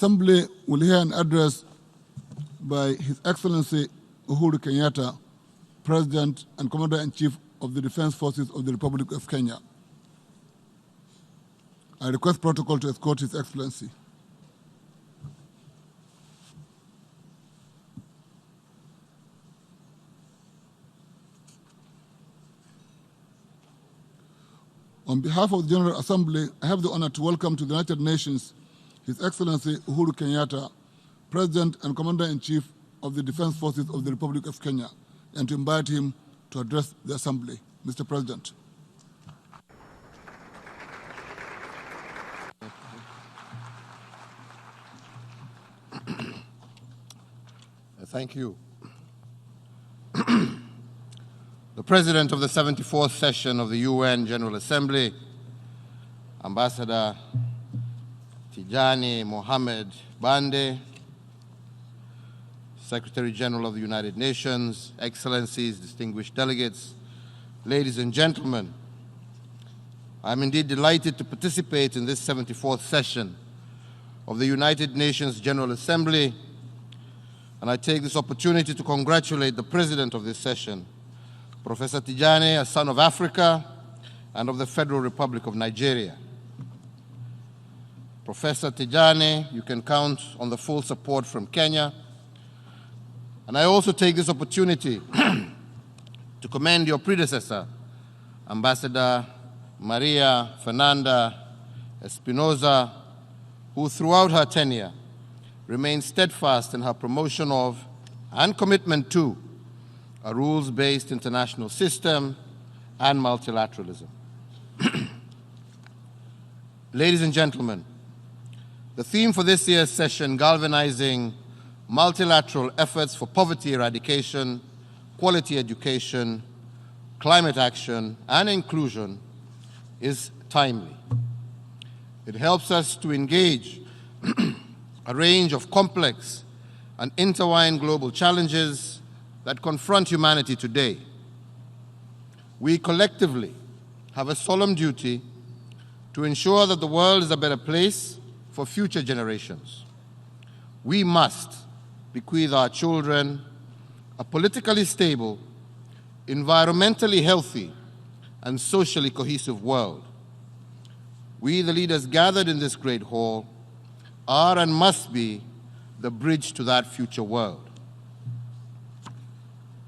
Assembly will hear an address by His Excellency Uhuru Kenyatta, President and Commander-in-Chief of the Defense Forces of the Republic of Kenya. I request protocol to escort His Excellency. On behalf of the General Assembly, I have the honor to welcome to the United Nations His Excellency Uhuru Kenyatta, President and Commander-in-Chief of the Defense Forces of the Republic of Kenya, and to invite him to address the Assembly. Mr. President. Thank you. The President of the 74th session of the UN General Assembly, Ambassador Tijani Mohamed Bande, Secretary General of the United Nations, Excellencies, distinguished delegates, ladies and gentlemen, I'm indeed delighted to participate in this 74th session of the United Nations General Assembly, and I take this opportunity to congratulate the President of this session, Professor Tijani, a son of Africa and of the Federal Republic of Nigeria. Professor Tijani, you can count on the full support from Kenya. And I also take this opportunity to commend your predecessor, Ambassador Maria Fernanda Espinosa, who throughout her tenure remained steadfast in her promotion of and commitment to a rules-based international system and multilateralism. Ladies and gentlemen, the theme for this year's session, Galvanizing Multilateral Efforts for Poverty Eradication, Quality Education, Climate Action, and Inclusion, is timely. It helps us to engage a range of complex and intertwined global challenges that confront humanity today. We collectively have a solemn duty to ensure that the world is a better place for future generations. We must bequeath our children a politically stable, environmentally healthy, and socially cohesive world. We, the leaders gathered in this great hall, are and must be the bridge to that future world.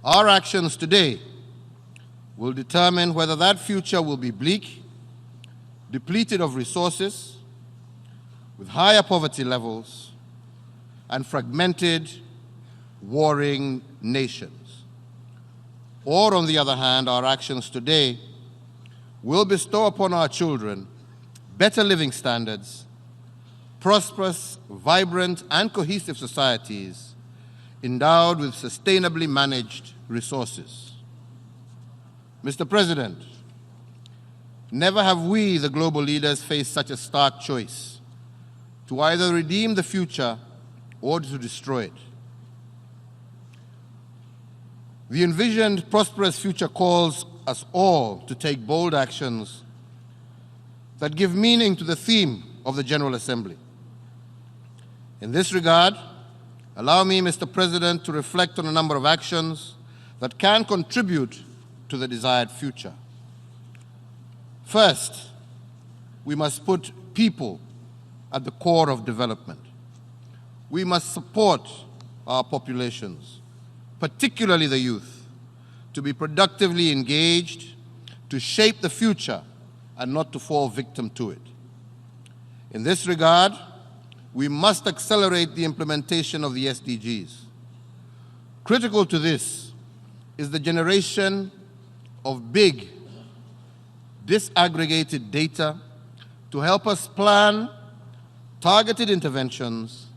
Our actions today will determine whether that future will be bleak, depleted of resources, with higher poverty levels, and fragmented, warring nations. Or, on the other hand, our actions today will bestow upon our children better living standards, prosperous, vibrant, and cohesive societies endowed with sustainably managed resources. Mr. President, never have we, the global leaders, faced such a stark choice: to either redeem the future or to destroy it. The envisioned prosperous future calls us all to take bold actions that give meaning to the theme of the General Assembly. In this regard, allow me, Mr. President, to reflect on a number of actions that can contribute to the desired future. First, we must put people at the core of development. We must support our populations, particularly the youth, to be productively engaged, to shape the future, and not to fall victim to it. In this regard, we must accelerate the implementation of the SDGs. Critical to this is the generation of big, disaggregated data to help us plan targeted interventions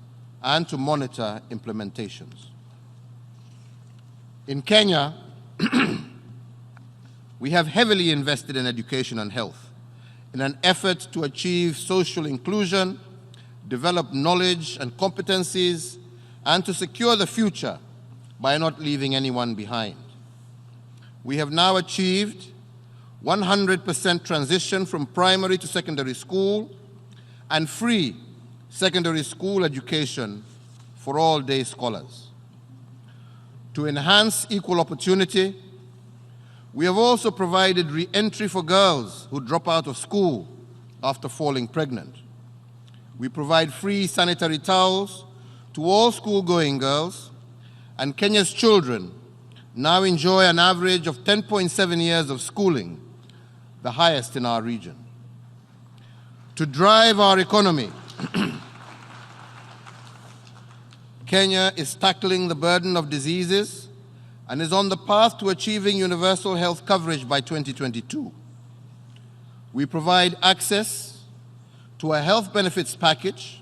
and to monitor implementations. In Kenya, we have heavily invested in education and health in an effort to achieve social inclusion, develop knowledge and competencies, and to secure the future by not leaving anyone behind. We have now achieved 100% transition from primary to secondary school and free secondary school education for all day scholars. To enhance equal opportunity, we have also provided re-entry for girls who drop out of school after falling pregnant. We provide free sanitary towels to all school-going girls, and Kenya's children now enjoy an average of 10.7 years of schooling, the highest in our region. To drive our economy, Kenya is tackling the burden of diseases and is on the path to achieving universal health coverage by 2022. We provide access to a health benefits package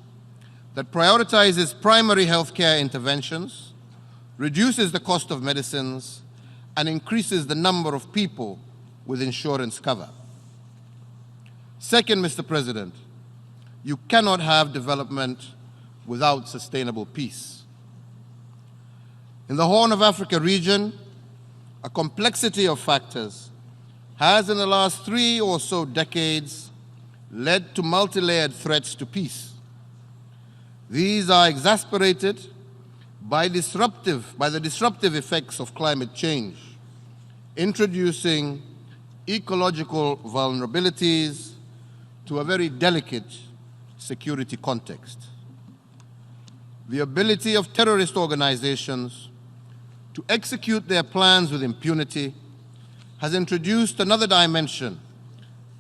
that prioritizes primary health care interventions, reduces the cost of medicines, and increases the number of people with insurance cover. Second, Mr. President, you cannot have development without sustainable peace. In the Horn of Africa region, a complexity of factors has in the last 3 or so decades led to multi-layered threats to peace. These are exacerbated by the disruptive effects of climate change, introducing ecological vulnerabilities to a very delicate security context. The ability of terrorist organizations to execute their plans with impunity has introduced another dimension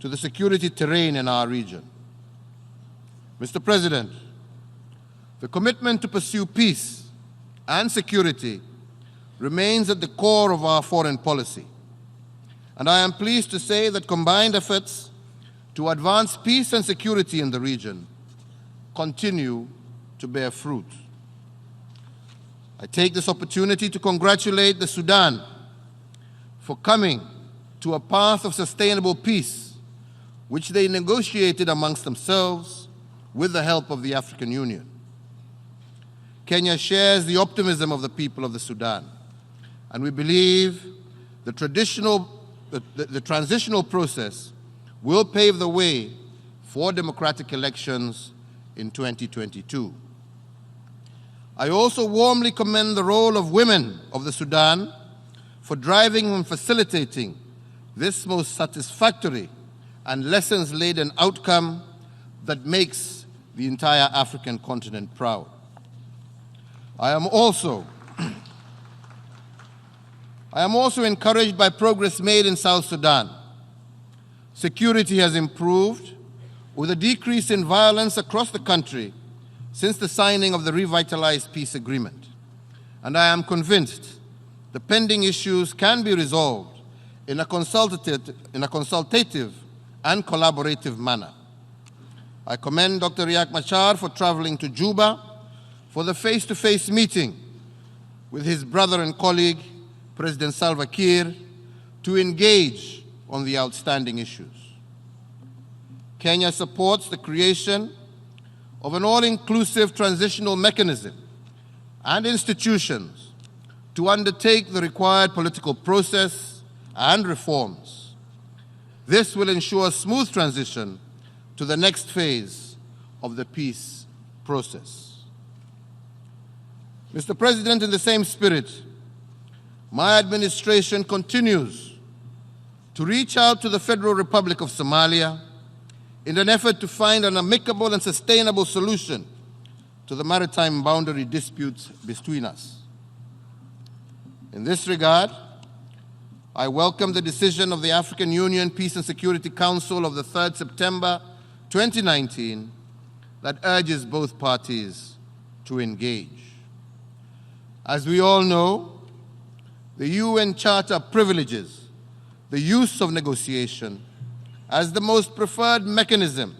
to the security terrain in our region. Mr. President, the commitment to pursue peace and security remains at the core of our foreign policy, and I am pleased to say that combined efforts to advance peace and security in the region continue to bear fruit. I take this opportunity to congratulate the Sudan for coming to a path of sustainable peace, which they negotiated amongst themselves with the help of the African Union. Kenya shares the optimism of the people of the Sudan, and we believe the transitional process will pave the way for democratic elections in 2022. I also warmly commend the role of women of the Sudan for driving and facilitating this most satisfactory and lessons-laden outcome that makes the entire African continent proud. I am also encouraged by progress made in South Sudan. Security has improved with a decrease in violence across the country since the signing of the revitalized peace agreement. And I am convinced the pending issues can be resolved in a consultative and collaborative manner. I commend Dr. Riek Machar for traveling to Juba for the face-to-face meeting with his brother and colleague, President Salva Kiir, to engage on the outstanding issues. Kenya supports the creation of an all-inclusive transitional mechanism and institutions to undertake the required political process and reforms. This will ensure a smooth transition to the next phase of the peace process. Mr. President, in the same spirit, my administration continues to reach out to the Federal Republic of Somalia in an effort to find an amicable and sustainable solution to the maritime boundary disputes between us. In this regard, I welcome the decision of the African Union Peace and Security Council of the 3rd September 2019 that urges both parties to engage. As we all know, the UN Charter privileges the use of negotiation as the most preferred mechanism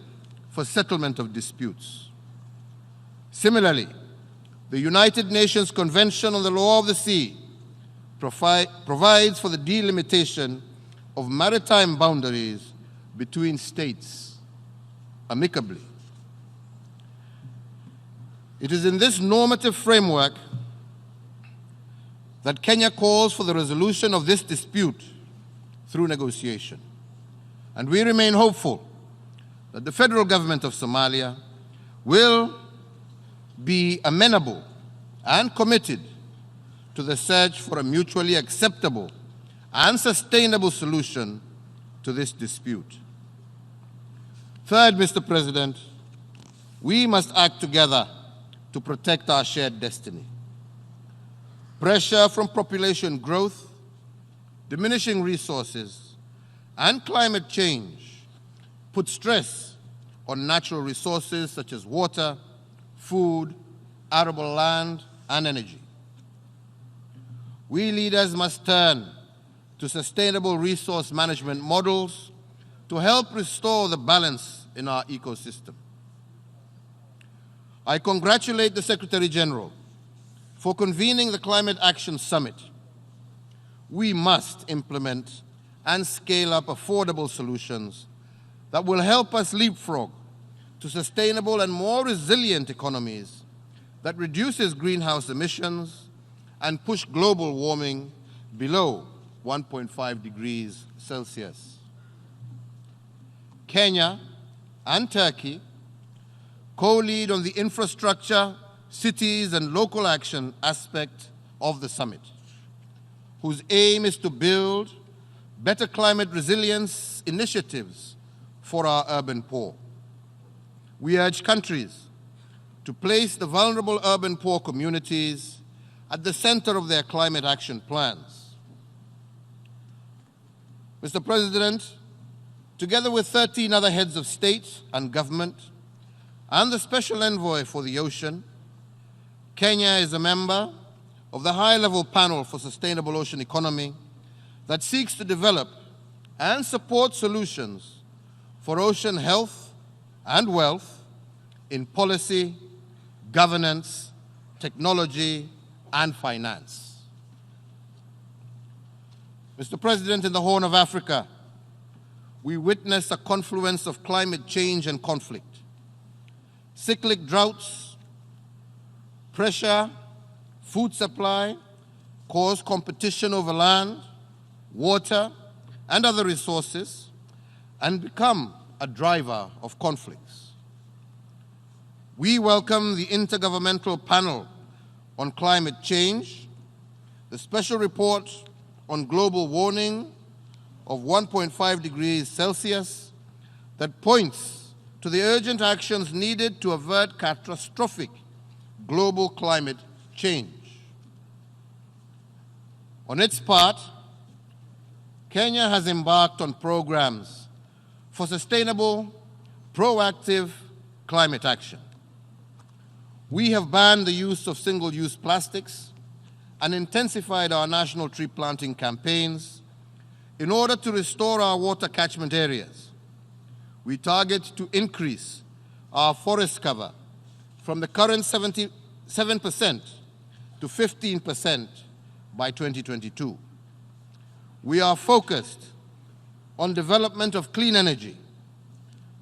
for settlement of disputes. Similarly, the United Nations Convention on the Law of the Sea provides for the delimitation of maritime boundaries between states amicably. It is in this normative framework that Kenya calls for the resolution of this dispute through negotiation. And we remain hopeful that the federal government of Somalia will be amenable and committed to the search for a mutually acceptable and sustainable solution to this dispute. Third, Mr. President, we must act together to protect our shared destiny. Pressure from population growth, diminishing resources, and climate change put stress on natural resources such as water, food, arable land, and energy. We leaders must turn to sustainable resource management models to help restore the balance in our ecosystem. I congratulate the Secretary General for convening the Climate Action Summit. We must implement and scale up affordable solutions that will help us leapfrog to sustainable and more resilient economies that reduces greenhouse emissions and push global warming below 1.5 degrees Celsius. Kenya and Turkey co-lead on the infrastructure, cities, and local action aspect of the summit, whose aim is to build better climate resilience initiatives for our urban poor. We urge countries to place the vulnerable urban poor communities at the center of their climate action plans. Mr. President, together with 13 other heads of state and government and the Special Envoy for the Ocean, Kenya is a member of the High-Level Panel for Sustainable Ocean Economy that seeks to develop and support solutions for ocean health and wealth in policy, governance, technology, and finance. Mr. President, in the Horn of Africa, we witness a confluence of climate change and conflict. Cyclic droughts, pressure, food supply cause competition over land, water, and other resources, and become a driver of conflicts. We welcome the Intergovernmental Panel on Climate Change, the special report on global warming of 1.5 degrees Celsius that points to the urgent actions needed to avert catastrophic global climate change. On its part, Kenya has embarked on programs for sustainable, proactive climate action. We have banned the use of single-use plastics and intensified our national tree planting campaigns in order to restore our water catchment areas. We target to increase our forest cover from the current 77% to 15% by 2022. We are focused on development of clean energy.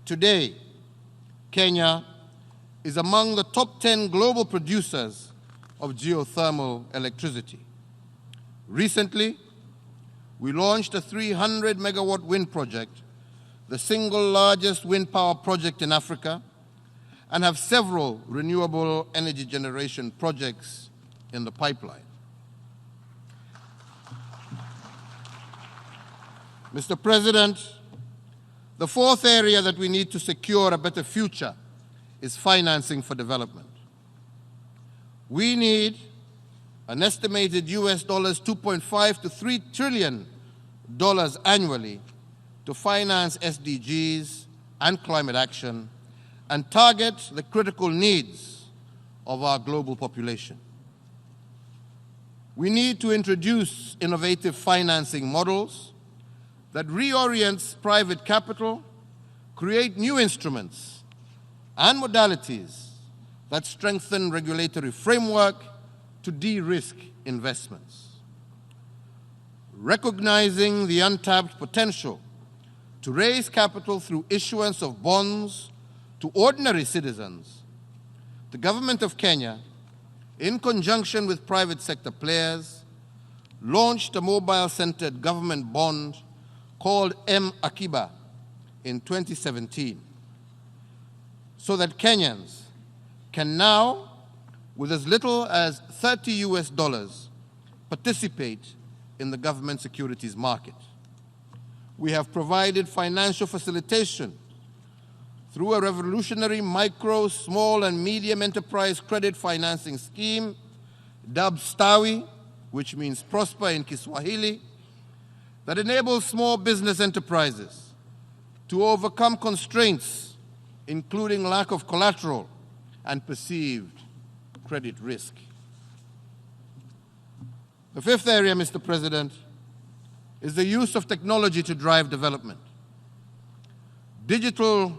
Today, Kenya is among the top 10 global producers of geothermal electricity. Recently, we launched a 300-megawatt wind project, the single largest wind power project in Africa, and have several renewable energy generation projects in the pipeline. Mr. President, the fourth area that we need to secure a better future is financing for development. We need an estimated US $2.5 to $3 trillion annually to finance SDGs and climate action and target the critical needs of our global population. We need to introduce innovative financing models that reorients private capital, create new instruments and modalities that strengthen regulatory framework to de-risk investments. Recognizing the untapped potential to raise capital through issuance of bonds to ordinary citizens, the government of Kenya, in conjunction with private sector players, launched a mobile-centered government bond called M-Akiba in 2017, so that Kenyans can now with as little as $30 participate in the government securities market. We have provided financial facilitation through a revolutionary micro, small, and medium enterprise credit financing scheme, dubbed STAWI, which means prosper in Kiswahili, that enables small business enterprises to overcome constraints, including lack of collateral and perceived credit risk. The fifth area, Mr. President, is the use of technology to drive development. Digital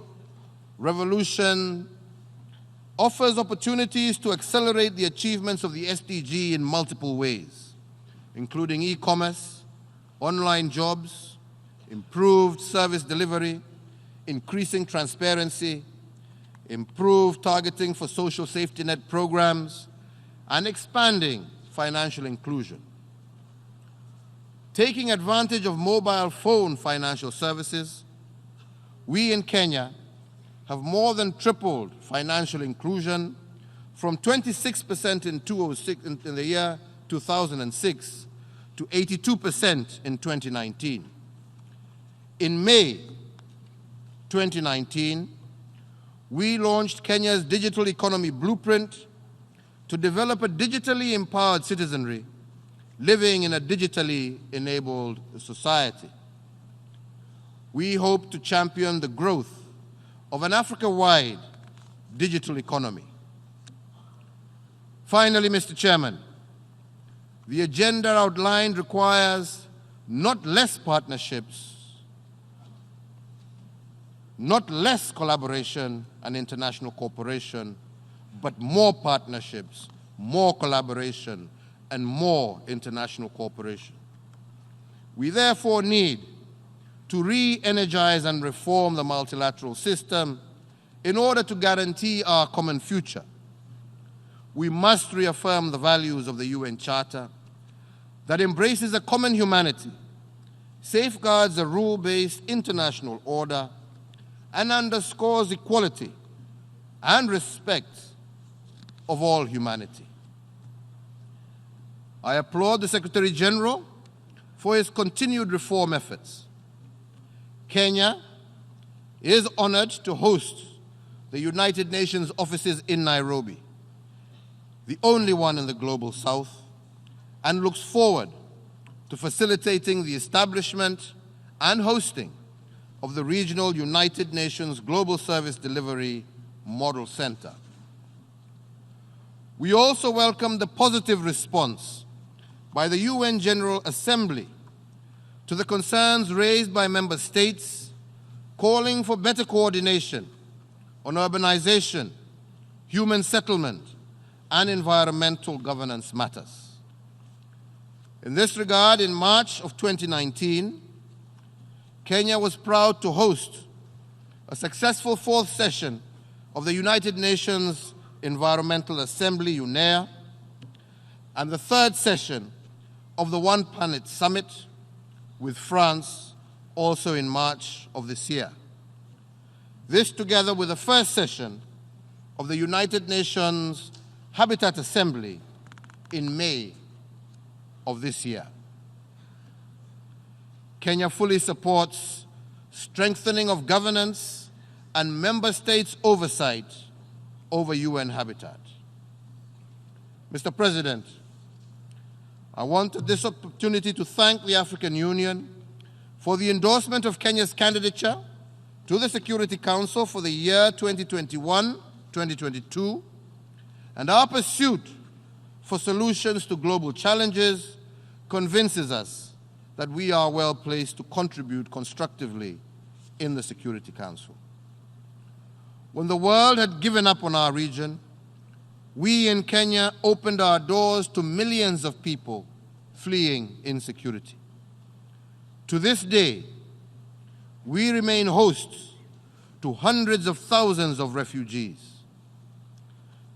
revolution offers opportunities to accelerate the achievements of the SDG in multiple ways, including e-commerce, online jobs, improved service delivery, increasing transparency, improved targeting for social safety net programs, and expanding financial inclusion. Taking advantage of mobile phone financial services, we in Kenya have more than tripled financial inclusion from 26% in the year 2006 to 82% in 2019. In May 2019, we launched Kenya's Digital Economy Blueprint to develop a digitally empowered citizenry living in a digitally enabled society. We hope to champion the growth of an Africa-wide digital economy. Finally, Mr. Chairman, the agenda outlined requires not less partnerships, not less collaboration and international cooperation, but more partnerships, more collaboration, and more international cooperation. We therefore need to re-energize and reform the multilateral system in order to guarantee our common future. We must reaffirm the values of the UN Charter that embraces a common humanity, safeguards a rule-based international order, and underscores equality and respect of all humanity. I applaud the Secretary General for his continued reform efforts. Kenya is honored to host the United Nations offices in Nairobi, the only one in the Global South, and looks forward to facilitating the establishment and hosting of the regional United Nations Global Service Delivery Model Center. We also welcome the positive response by the UN General Assembly to the concerns raised by member states calling for better coordination on urbanization, human settlement, and environmental governance matters. In this regard, in March of 2019, Kenya was proud to host a successful fourth session of the United Nations Environmental Assembly, UNEA, and the third session of the One Planet Summit with France, also in March of this year. This, together with the first session of the United Nations Habitat Assembly in May of this year. Kenya fully supports strengthening of governance and member states' oversight over UN habitat. Mr. President, I want at this opportunity to thank the African Union for the endorsement of Kenya's candidature to the Security Council for the year 2021-2022, and our pursuit for solutions to global challenges convinces us that we are well placed to contribute constructively in the Security Council. When the world had given up on our region, we in Kenya opened our doors to millions of people fleeing insecurity. To this day, we remain hosts to hundreds of thousands of refugees.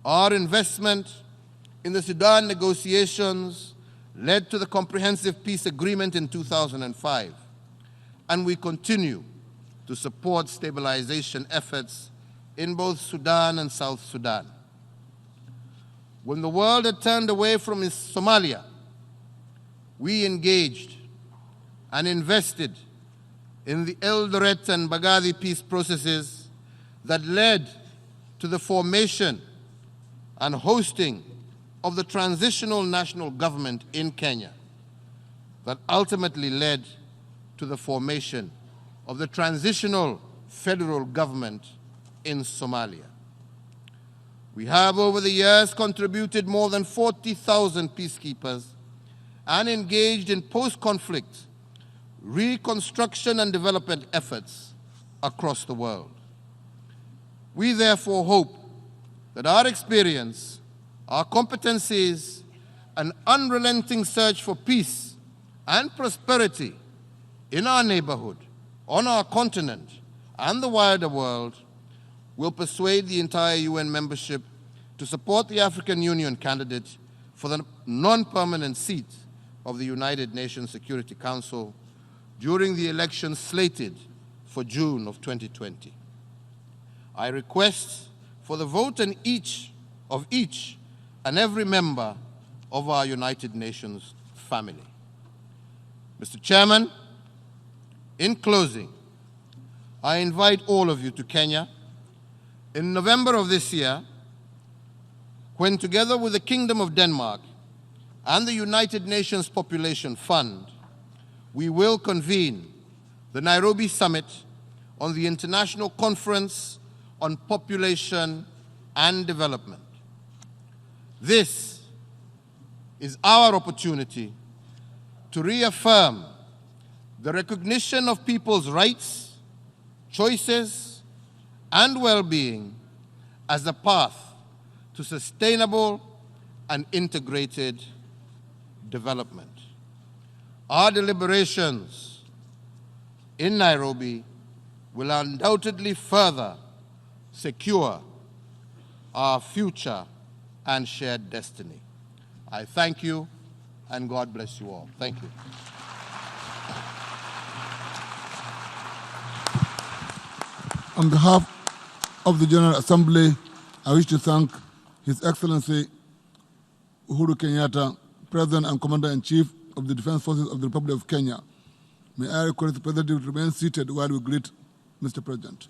Our investment in the Sudan negotiations led to the Comprehensive Peace Agreement in 2005, and we continue to support stabilization efforts in both Sudan and South Sudan. when the world had turned away from Somalia, we engaged and invested in the Eldoret and Baghdadi peace processes that led to the formation and hosting of the transitional national government in Kenya, that ultimately led to the formation of the transitional federal government in Somalia. We have over the years contributed more than 40,000 peacekeepers and engaged in post-conflict reconstruction and development efforts across the world. We therefore hope that our experience, our competencies, and unrelenting search for peace and prosperity in our neighborhood, on our continent, and the wider world will persuade the entire UN membership to support the African Union candidate for the non-permanent seat of the United Nations Security Council during the elections slated for June of 2020. I request for the vote of each and every member of our United Nations family. Mr. Chairman, in closing, I invite all of you to Kenya in November of this year, when together with the Kingdom of Denmark and the United Nations Population Fund, we will convene the Nairobi Summit on the International Conference on Population and Development. This is our opportunity to reaffirm the recognition of people's rights, choices, and well-being as the path to sustainable and integrated development. Our deliberations in Nairobi will undoubtedly further secure our future and shared destiny. I thank you, and God bless you all. Thank you. On behalf of the General Assembly, I wish to thank His Excellency Uhuru Kenyatta, President and Commander-in-Chief of the Defense Forces of the Republic of Kenya. May I request the President to remain seated while we greet Mr. President.